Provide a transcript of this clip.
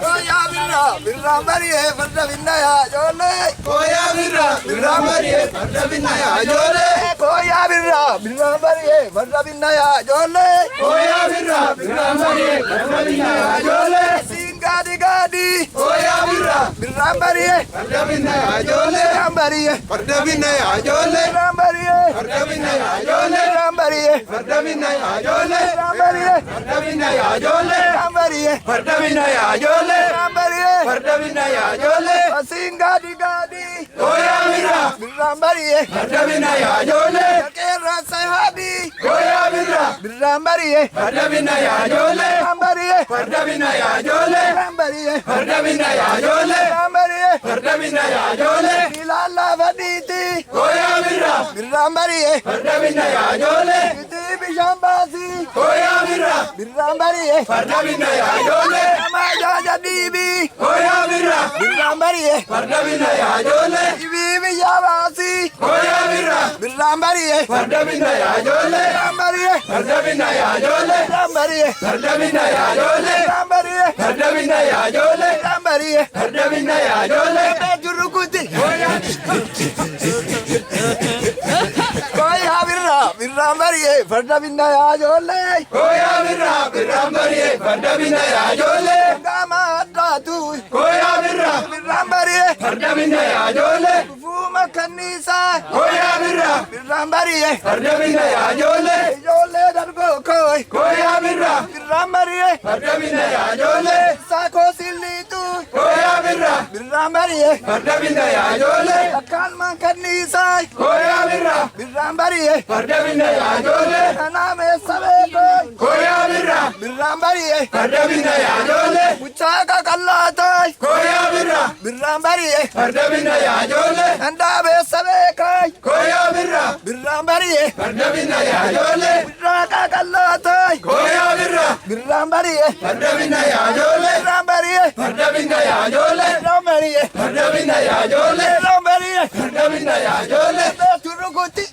Koya birra mariye farda binnaya jole. Koya birra mariye farda binnaya jole. Koya birra mariye farda binnaya jole. Koya birra mariye farda binnaya jole. Singadi gadi. Koya birra mariye farda binnaya jole. mariye Farda binnaya jole. mariye Farda binnaya jole. mariye Farda binnaya jole. mariye Farda binnaya jole. mariye Farda binnaya jole. mariye Farda binnaya jole. Singadi gadi. Koya birra mariye farda binnaya jole. Kera sahabi. Koya birra mariye farda binnaya jole. mariye Farda binnaya jole. mariye Farda binnaya jole. mariye Farda binnaya jole. Ilalla vaditi. Koya birra mariye farda binnaya jole. Kiti bishambasi. Koya birra mariye farda binnaya jole. Amaja jadibi. Koya birra mariye farda binnaya jole. Ibi bishambasi. Koya birra mariye farda binnaya jole. mariye Farda binnaya jole. mariye Farda binnaya jole. mariye Farda binnaya jole. mariye Farda binnaya jole. Jurukuti. Koya birra mariye farda binnaya jole. Koya birra mariye farda binnaya jole. Gama adatu. Koya birra mariye farda binnaya jole. Fuma kanisa. Koya birra mariye farda binnaya jole. jole dargo koi. Koya birra mariye farda binnaya jole. sako silitu. Koya birra mariye farda binnaya jole. kalma kanisa. Koya birra mariye farda binnaya jole. name sabe koi. Koya birra mariye farda binnaya jole. Uchaka kallata. Koya birra mariye farda binnaya jole. Andabe sabe koi. Koya birra mariye farda binnaya jole. Uchaka kallata. Koya birra mariye farda binnaya jole. mariye Farda binnaya jole. mariye Farda binnaya jole. mariye Farda binnaya jole. Jurukuti.